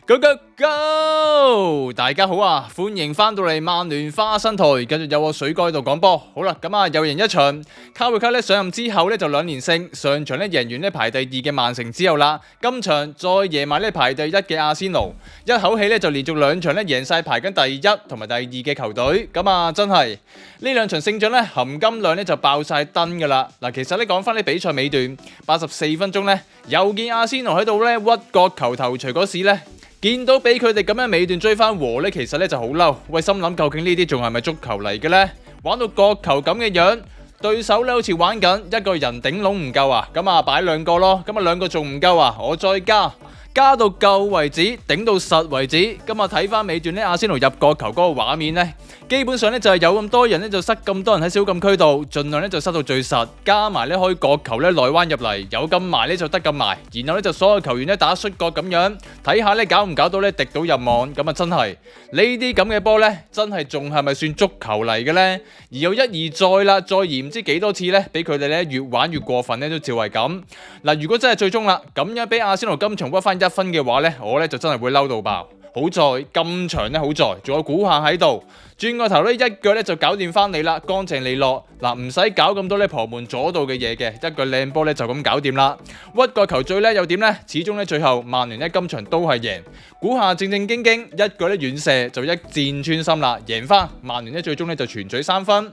Go go go！大家好啊，歡迎翻到嚟曼聯花生台，繼續有我水哥喺度講波。好啦，咁又贏一場。卡維卡咧上任之後咧就2連勝，上場咧贏完咧排第2嘅曼城之後啦，今場再贏埋咧排第1嘅阿仙奴，一口氣咧就連續2場咧贏晒排緊第1同埋第2嘅球隊。真係呢2場勝仗咧含金量咧就爆晒燈噶啦。嗱，其實咧講翻啲比賽尾段84分鐘咧，又見阿仙奴喺度咧屈角球頭槌嗰時咧。見到俾佢哋咁樣尾段追翻和咧，其實咧就好嬲。喂，心諗究竟呢啲仲係咪足球嚟嘅呢？玩到角球咁嘅樣，對手咧好似玩緊一個人頂籠唔夠啊，咁擺2個咯，咁2個仲唔夠啊，我再加到夠為止，頂到實為止。睇翻尾段咧，阿仙奴入角球嗰個畫面咧，基本上咧就係有咁多人咧就塞咁多人喺小禁區度，盡量咧就塞到最實，加埋咧可以角球咧內彎入嚟，有咁埋咧就得咁埋，然後咧就所有球員咧打摔角咁樣，睇下咧搞唔搞到咧滴到入網，真係呢啲咁嘅波咧，真係仲係咪算足球嚟嘅咧？而又一而再啦，再而唔知幾多次咧，俾佢哋咧越玩越過分咧，都照係咁。嗱，如果真係最終啦，咁樣俾阿仙奴今場屈翻1分嘅話咧，我咧就真係會嬲到爆。好在今場咧，好在仲有古夏喺度，轉個頭咧一腳咧就搞掂翻你啦，乾淨利落。嗱，唔使搞咁多咧旁門左道嘅嘢嘅，一個靚波咧就咁搞掂啦。屈個球最叻又點呢？始終咧最後曼聯咧今場都係贏，古夏正正經經一個咧遠射就一箭穿心啦，贏翻曼聯咧最終咧就全取3分。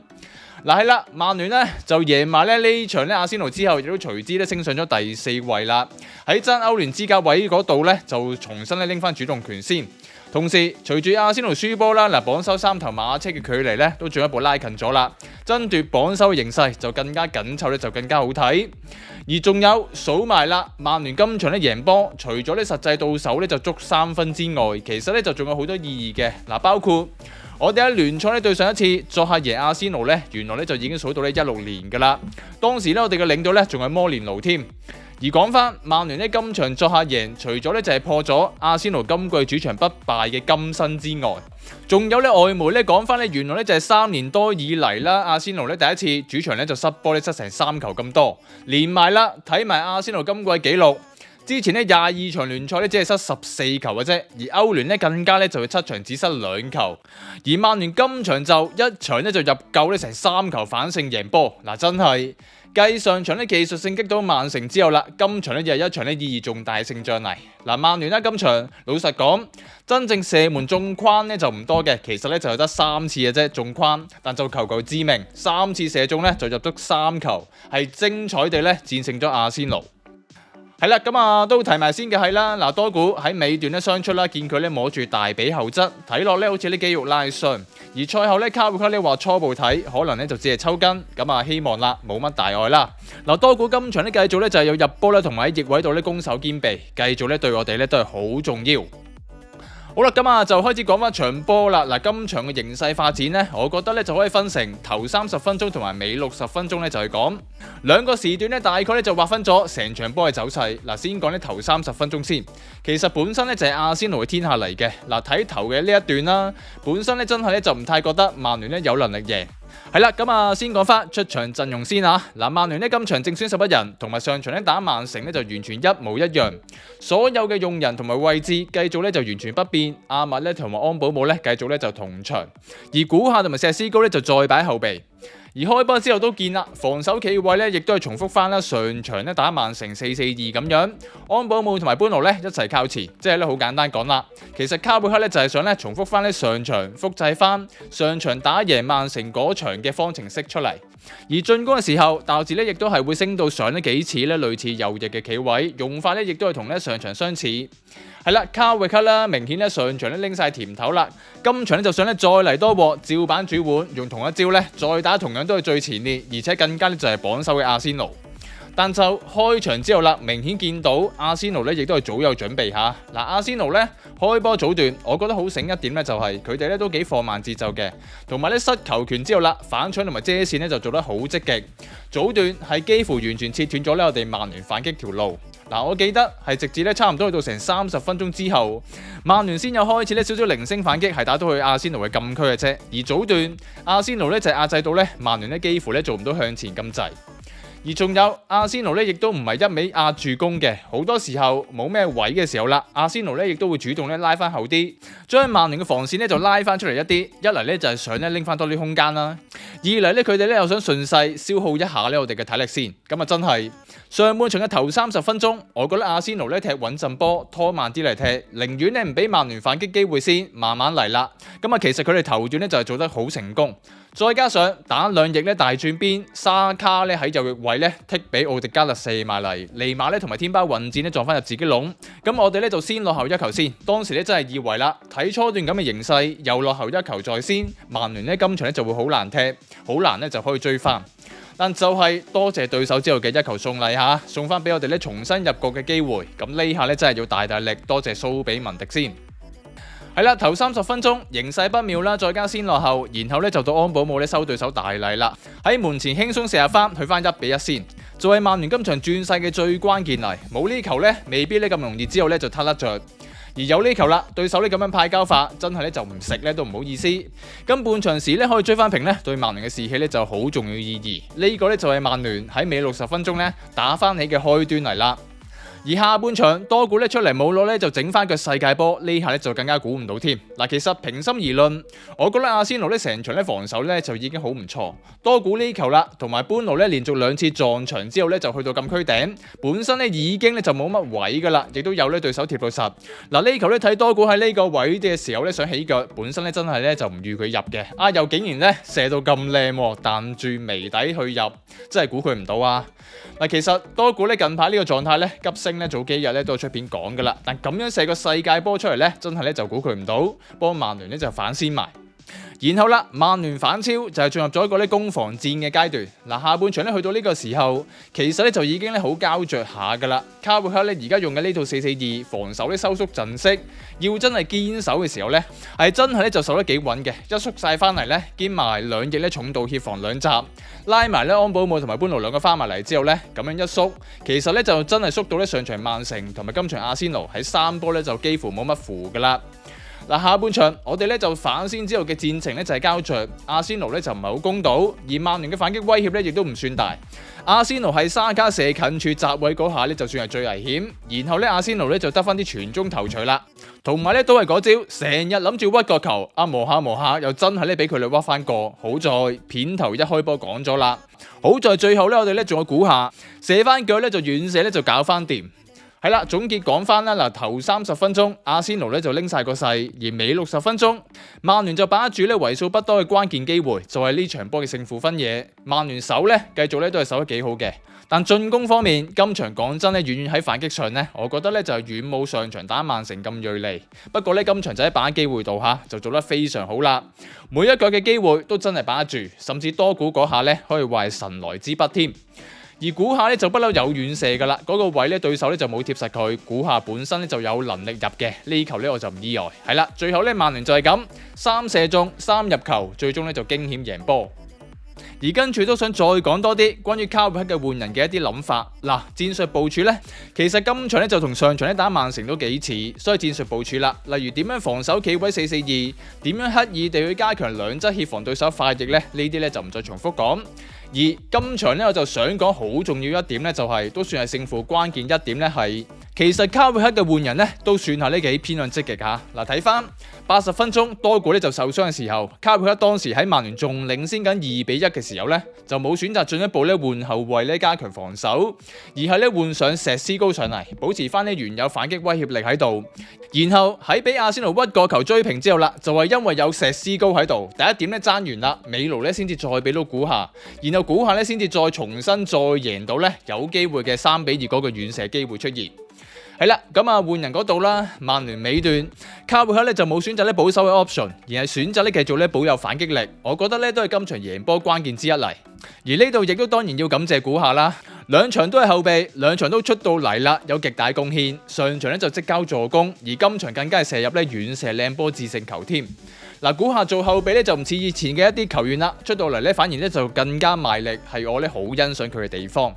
嗱係啦，曼聯咧就贏埋咧呢場咧阿仙奴之後，亦都隨之咧升上咗第4位啦。喺爭歐聯資格位嗰度咧，就重新咧拎翻主動權先。同時，隨住阿仙奴輸波啦，榜首3頭馬車嘅距離咧都進一步拉近咗啦。爭奪榜首嘅形勢就更加緊湊咧，就更加好睇。而仲有數埋啦，曼聯今場咧贏波，除咗咧實際到手咧就足3分之外，其實咧就仲有好多意義嘅。嗱，包括我哋喺聯賽咧對上一次作客贏阿仙奴咧，原來咧就已經數到咧16年噶啦。當時咧我哋嘅領隊咧仲係摩連奴添。而講翻曼聯咧今場作客贏，除咗咧就係破咗阿仙奴今季主場不敗嘅金身之外，仲有咧外媒咧講翻咧，原來咧就係3年多以嚟啦，阿仙奴咧第一次主場咧就失波咧失成3球咁多，連埋啦睇埋阿仙奴今季紀錄。之前咧22場聯賽咧只係失14球嘅啫，而歐聯咧更加咧就係7場只失2球，而曼聯今場就一場咧就入夠咧成3球反勝贏波。嗱，真係繼上場咧技術性擊到曼城之後啦，今場咧又係一場咧意義重大嘅勝仗嚟。嗱，曼聯咧今場老實講，真正射門中框咧就唔多嘅，其實咧就得3次嘅啫中框，但就球致命，3次射中咧就入足3球，係精彩地咧戰勝咗阿仙奴。係啦，都提埋先嘅係啦，多股喺尾段咧傷出啦，見佢咧摸住大髀後側，睇落咧好似啲肌肉拉傷。而賽後咧卡布卡咧話初步睇可能咧就只係抽筋，希望啦冇乜大礙啦。多股今場咧繼續咧就係有入波咧，同埋喺翼位度咧攻守兼備，繼續咧對我哋咧都係好重要。好啦，就開始講翻場波啦。今場嘅形勢發展呢，我覺得咧就可以分成頭30分鐘同埋尾60分鐘咧，就係講2個時段咧，大概咧就劃分咗成場波嘅走勢。先講咧頭30分鐘先，其實本身咧就係阿仙奴嘅天下嚟嘅。睇頭嘅呢一段啦，本身咧真係咧就唔太覺得曼聯咧有能力贏。係啦，先講翻出場陣容先啊。曼聯咧今場正選11人，同埋上場咧打曼城咧就完全一模一樣，所有嘅用人同埋位置繼續咧就完全不變。阿密咧同埋安保姆咧繼續咧就同場，而古夏同埋石斯高咧就再擺後備。而開波之後都見啦，防守企位咧亦都係重複翻啦，上場咧打曼城4-4-2咁樣，安保姆同埋班奴咧一齊靠前，即係咧好簡單講啦。其實卡貝克咧就係想咧重複翻咧上場，複製翻上場打贏曼城嗰場嘅方程式出嚟。而進攻嘅時候，大字咧亦都係會升到上呢幾次咧類似右翼嘅企位，用法咧亦都係同咧上場相似。係啦，卡維克啦，明顯咧上場咧拎晒甜頭啦，今場咧就想咧再嚟多鑊，照版煮碗，用同一招咧再打同樣都係最前列，而且更加咧就係榜首嘅阿仙奴。但就開場之後啦，明顯見到阿仙奴咧亦都係早有準備下。阿仙奴咧開波早段，我覺得好醒一點咧，就係佢哋咧都幾放慢節奏嘅，同埋咧失球權之後啦，反搶同埋遮線咧就做得好積極。早段係幾乎完全切斷咗咧我哋曼聯反擊條路。我記得係直至咧差唔多去到成30分鐘之後，曼聯先有開始咧少少零星反擊，係打到去阿仙奴嘅禁區嘅啫。而早段阿仙奴咧就係壓制到咧曼聯咧幾乎咧做唔到向前咁滯。而仲有阿仙奴咧，亦都唔係一味壓住攻嘅，好多時候冇咩位嘅時候啦，阿仙奴咧亦都會主動咧拉翻後啲，將曼聯嘅防線咧就拉翻出嚟一啲。一嚟咧就係想咧拎翻多啲空間啦，二嚟咧佢哋咧又想順勢消耗一下咧我哋嘅體力先。咁啊真係上半場嘅頭30分鐘，我覺得阿仙奴咧踢穩陣波，拖慢啲嚟踢，寧願咧唔俾曼聯反擊機會先，慢慢嚟啦。咁啊其實佢哋頭段咧就係做得好成功。再加上打兩翼咧大轉邊，沙卡咧喺右翼位咧踢俾奧迪加特射埋嚟，尼馬咧同埋天巴混戰咧撞翻入自己籠，咁我哋咧就先落後一球先。當時咧真係以為啦，睇初段咁嘅形勢，又落後一球在先，曼聯咧今場咧就會好難踢，好難咧就可以追翻。但就係多謝對手之後嘅一球送禮嚇，送翻俾我哋咧重新入局嘅機會。咁呢下咧真係要大力，多謝蘇比文迪先。係啦，頭30分鐘形勢不妙啦，再加先落後，然後咧就到安保姆咧收對手大禮啦，喺門前輕鬆射入翻，去翻1-1先，就係曼聯今場轉勢嘅最關鍵嚟。冇呢球咧，未必咧咁容易之後咧就撻得着。而有呢球啦，對手呢咁樣派交法，真係咧就唔食咧都唔好意思。咁半場時咧可以追翻平咧，對曼聯嘅士氣咧就好重要意義。呢個咧就係曼聯喺尾60分鐘咧打翻起嘅開端嚟啦。而下半場多古咧出嚟冇攞咧就整翻腳世界波，呢下咧就更加估唔到添。嗱，其實平心而論，我覺得阿仙奴咧成場咧防守咧就已經好唔錯。多古呢球啦，同埋般奴咧連續2次撞牆之後咧就去到禁區頂，本身咧已經咧就冇乜位噶啦，亦都有咧對手貼到實。嗱，呢球咧睇多古喺呢個位嘅時候咧想起腳，本身咧真係咧就唔預佢入嘅，又竟然咧射到咁靚，彈住眉底去入，真係估佢唔到啊！嗱，其實多古咧近排呢個狀態咧急升咧，早幾日咧都有出片講噶啦，但咁樣射個世界波出嚟咧，真係咧就估佢唔到，幫曼聯咧就反先埋。然後啦，曼聯反超就係進入咗一個咧攻防戰嘅階段。嗱，下半場咧去到呢個時候，其實咧就已經咧好膠着下噶啦。卡布克咧而家用嘅呢套4-4-2防守咧收縮陣式，要真係堅守嘅時候咧，係真係咧就守得幾穩嘅。一縮晒翻嚟咧，兼埋兩翼咧重度協防兩閘，拉埋咧安保姆同埋般奴兩個翻埋嚟之後咧，咁樣一縮，其實咧就真係縮到咧上場曼城同埋今場阿仙奴喺3波咧就幾乎冇乜符噶啦。嗱，下半場我哋咧就反先之後嘅戰情咧就係膠着，阿仙奴咧就唔係好攻到，而曼聯嘅反擊威脅咧亦都唔算大。阿仙奴喺沙卡射近處閘位嗰下咧就算係最危險，然後咧阿仙奴咧就得翻啲傳中頭槌啦，同埋咧都係嗰招，成日諗住屈個球，磨下又真係咧俾佢哋屈翻個，好在片頭一開波講咗啦，好在最後咧我哋咧仲有估下射翻腳咧就遠射咧就搞翻掂。係啦，總結講翻啦，嗱，頭30分鐘，阿仙奴咧就拎晒個勢，而尾60分鐘，曼聯就把握住咧為數不多嘅關鍵機會，就係呢場波嘅勝負分野。曼聯守咧繼續咧都係守得幾好嘅，但進攻方面，今場講真咧，遠遠喺反擊上咧，我覺得咧就係遠冇上場打曼城咁鋭利。不過咧今場就喺把握機會度就做得非常好啦，每一腳嘅機會都真係把握住，甚至多估嗰下咧可以話係神來之筆添。而估下咧就不嬲有遠射噶啦，嗰個位咧對手咧就冇貼實佢，估下本身咧就有能力入嘅，呢球咧我就唔意外。係啦，最後咧曼聯就係咁3射中3入球，最終咧就驚險贏波。而跟住都想再講多啲關於卡布克嘅換人嘅一啲諗法。嗱，戰術部署咧，其實今場咧就同上場咧打曼城都幾似，所以戰術部署啦，例如點樣防守企位4-4-2，點樣刻意地去加強兩側協防對手快翼咧，呢啲咧就唔再重複講。而今場咧我就想講好重要一點咧，就係都算係勝負關鍵一點咧，係其實卡布克嘅換人咧都算係呢幾偏向積極嚇。嗱，睇翻80分鐘多古咧就受傷嘅時候，卡布克當時喺曼聯仲領先緊2-1嘅時候咧，就冇選擇進一步咧換後衛咧加強防守，而係咧換上石斯高上嚟，保持翻呢原有反擊威脅力喺度。然後喺俾阿仙奴屈個球追平之後啦，就係因為有石斯高喺度，第一點咧爭完啦，美奴咧先至再俾到估下，然後估下咧先至再重新再贏到咧有機會嘅3-2嗰個遠射機會出現。係啦，咁換人嗰度啦，曼聯尾段卡布克咧就冇選擇咧保守嘅 option， 而係選擇咧繼續咧保有反擊力。我覺得咧都係今場贏波關鍵之一嚟。而呢度亦都當然要感謝估下啦，兩場都係後備，兩場都出到嚟啦，有極大貢獻。上場咧就即交助攻，而今場更加係射入咧遠射靚波致勝球添。嗱，估下做後備咧就唔似以前嘅一啲球員啦，出到嚟咧反而咧就更加賣力，係我咧好欣賞佢嘅地方。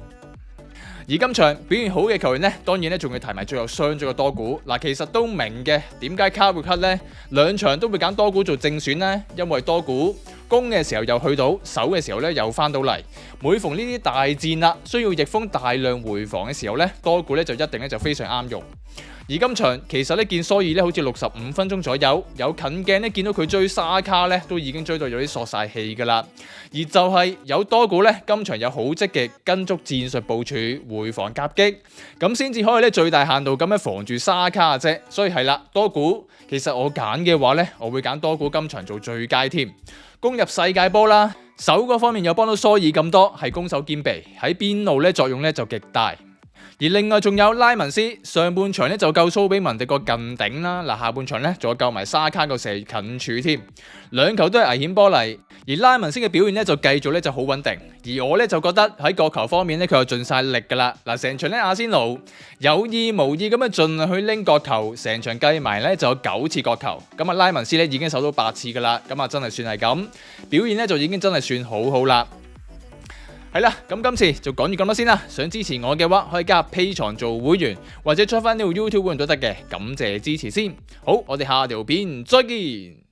而今場表現好嘅球員呢，當然咧仲要提埋最後傷咗嘅多古。嗱，其實都明嘅，點解卡布克呢兩場都會揀多古做正選呢？因為多古攻嘅時候又去到，守嘅時候咧又翻到嚟。每逢呢啲大戰啦，需要逆風大量回防嘅時候咧，多古咧就一定咧就非常啱用。而今場其實咧見蘇爾咧好似65分鐘左右，有近鏡咧見到佢追沙卡咧都已經追到有啲索晒氣㗎啦。而就係有多古咧今場有好積極跟足戰術部署回防夾擊，咁先至可以咧最大限度咁樣防住沙卡啫。所以係啦，多古其實我揀嘅話咧，我會揀多古今場做最佳添。攻入世界波啦，守嗰方面又幫到蘇爾咁多，係攻守兼備，喺邊路咧作用咧就極大。而另外仲有拉文斯，上半場咧就救蘇比文迪個近頂啦，嗱下半場咧仲有救埋沙卡個射近柱添，兩球都係危險波嚟。而拉文斯嘅表現咧就繼續咧就好穩定，而我咧就覺得喺角球方面咧佢又盡晒力噶啦，嗱成場咧阿仙奴有意無意咁樣盡量去拎角球，成場計埋咧就有9次角球，咁啊拉文斯咧已經守到8次噶啦，咁啊真係算係咁，表現咧就已經真係算好好啦。係啦，咁今次就講完咁多先啦。想支持我嘅話，可以加入 Patreon 做會員，或者出翻呢個 YouTube 會員都得嘅。感謝支持先。好，我哋下條片再見。